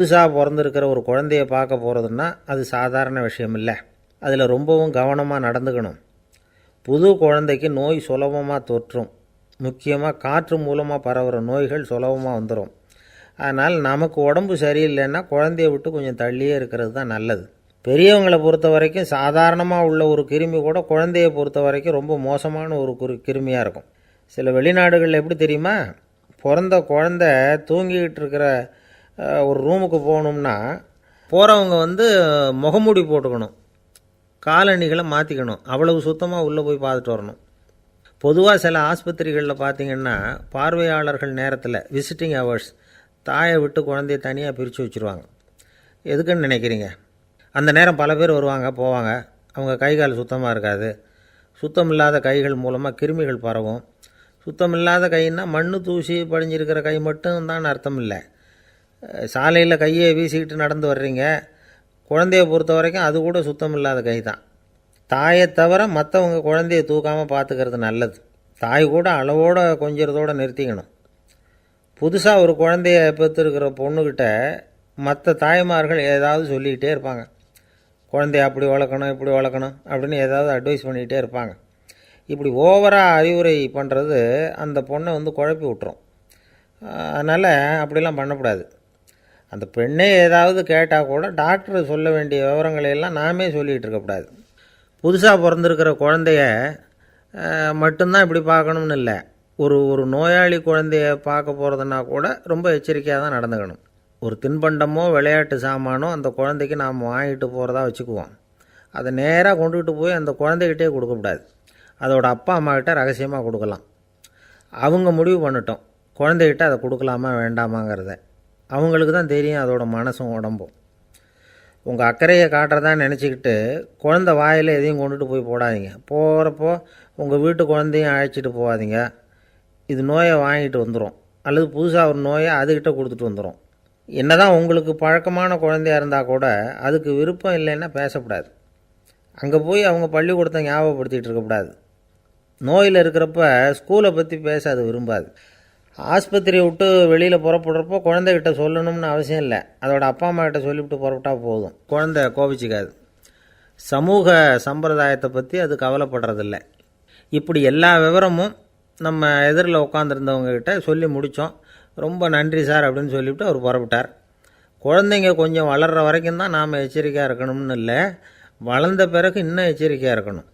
புதுசாக பிறந்திருக்கிற ஒரு குழந்தைய பார்க்க போகிறதுன்னா அது சாதாரண விஷயம் இல்லை. அதில் ரொம்பவும் கவனமாக நடந்துக்கணும். புது குழந்தைக்கு நோய் சுலபமாக தொற்றும். முக்கியமாக காற்று மூலமாக பரவுகிற நோய்கள் சுலபமாக வந்துடும். அதனால் நமக்கு உடம்பு சரியில்லைன்னா குழந்தைய விட்டு கொஞ்சம் தள்ளியே இருக்கிறது தான் நல்லது. பெரியவங்களை பொறுத்த வரைக்கும் சாதாரணமாக உள்ள ஒரு கிருமி கூட குழந்தைய பொறுத்த வரைக்கும் ரொம்ப மோசமான ஒரு கிருமியாக இருக்கும். சில வெளிநாடுகளில் எப்படி தெரியுமா, பிறந்த குழந்தை தூங்கிக்கிட்டு இருக்கிற ஒரு ரூமுக்கு போகணும்னா போகிறவங்க முகமூடி போட்டுக்கணும், காலணிகளை மாற்றிக்கணும், அவ்வளவு சுத்தமாக உள்ளே போய் பார்த்துட்டு வரணும். பொதுவாக சில ஆஸ்பத்திரிகளில் பார்த்திங்கன்னா பார்வையாளர்கள் நேரத்தில் விசிட்டிங் ஹவர்ஸ் தாயை விட்டு குழந்தைய தனியாக பிரித்து வச்சுருவாங்க. எதுக்குன்னு நினைக்கிறீங்க? அந்த நேரம் பல பேர் வருவாங்க போவாங்க. அவங்க கை கால் சுத்தமாக இருக்காது. சுத்தம் இல்லாத கைகள் மூலமாக கிருமிகள் பரவும். சுத்தம் இல்லாத கைன்னா மண் தூசி படிஞ்சிருக்கிற கை மட்டும் தான் அர்த்தம் இல்லை. சாலையில் கையை வீசிக்கிட்டு நடந்து வர்றீங்க, குழந்தைய பொறுத்த வரைக்கும் அது கூட சுத்தம் இல்லாத கை தான். தாயை தவிர மற்றவங்க குழந்தைய தூக்காமல் பார்த்துக்கிறது நல்லது. தாய் கூட அளவோடு கொஞ்சிறதோடு நிறுத்திக்கணும். புதுசாக ஒரு குழந்தைய பெற்றுருக்கிற பொண்ணுக்கிட்ட மற்ற தாய்மார்கள் ஏதாவது சொல்லிக்கிட்டே இருப்பாங்க. குழந்தைய அப்படி வளர்க்கணும் இப்படி வளர்க்கணும் அப்படின்னு ஏதாவது அட்வைஸ் பண்ணிக்கிட்டே இருப்பாங்க. இப்படி ஓவராக அறிவுரை பண்ணுறது அந்த பொண்ணை குழப்பி விட்டுரும். அதனால் அப்படிலாம் பண்ணக்கூடாது. அந்த பெண்ணே ஏதாவது கேட்டால் கூட டாக்டர் சொல்ல வேண்டிய விவரங்களையெல்லாம் நாமே சொல்லிகிட்டு இருக்கக்கூடாது. புதுசாக பிறந்திருக்கிற குழந்தைய மட்டும்தான் இப்படி பார்க்கணும்னு இல்லை. ஒரு நோயாளி குழந்தைய பார்க்க போகிறதுனா கூட ரொம்ப எச்சரிக்கையாக தான் நடந்துக்கணும். ஒரு தின்பண்டமோ விளையாட்டு சாமானோ அந்த குழந்தைக்கு நாம் வாங்கிட்டு போகிறதா வச்சுக்குவோம். அதை நேராக கொண்டுகிட்டு போய் அந்த குழந்தைகிட்டே கொடுக்கக்கூடாது. அதோட அப்பா அம்மாக்கிட்ட ரகசியமாக கொடுக்கலாம். அவங்க முடிவு பண்ணட்டும் குழந்தைகிட்ட அதை கொடுக்கலாமா வேண்டாமாங்கிறத. அவங்களுக்கு தான் தெரியும் அதோட மனசும் உடம்பும். உங்கள் அக்கறையை காட்டுறதா நினச்சிக்கிட்டு குழந்தை வாயில் எதையும் கொண்டுட்டு போய் போடாதீங்க. போகிறப்போ உங்கள் வீட்டு குழந்தையும் அழைச்சிட்டு போகாதீங்க. இது நோயை வாங்கிட்டு வந்துடும், அல்லது புதுசாக ஒரு நோயை அதுக்கிட்ட கொடுத்துட்டு வந்துடும். என்ன தான் உங்களுக்கு பழக்கமான குழந்தையாக இருந்தால் கூட அதுக்கு விருப்பம் இல்லைன்னா பேசக்கூடாது. அங்கே போய் அவங்க பள்ளிக்கூடத்தை ஞாபகப்படுத்திகிட்டு இருக்கக்கூடாது. நோயில் இருக்கிறப்ப ஸ்கூலை பற்றி பேச அது விரும்பாது. ஆஸ்பத்திரியை விட்டு வெளியில் புறப்படுறப்போ குழந்தைகிட்ட சொல்லணும்னு அவசியம் இல்லை. அதோட அப்பா அம்மா கிட்ட சொல்லிவிட்டு புறப்பட்டா போதும். குழந்தை கோபிச்சிக்காது. சமூக சம்பிரதாயத்தை பற்றி அது கவலைப்படுறதில்ல. இப்படி எல்லா விவரமும் நம்ம எதிரில் உட்காந்துருந்தவங்ககிட்ட சொல்லி முடித்தோம். ரொம்ப நன்றி சார் அப்படின்னு சொல்லிவிட்டு அவர் புறப்பட்டார். குழந்தைங்க கொஞ்சம் வளர்கிற வரைக்கும் தான் நாம் எச்சரிக்கையாக இருக்கணும்னு இல்லை, வளர்ந்த பிறகு இன்னும் எச்சரிக்கையாக இருக்கணும்.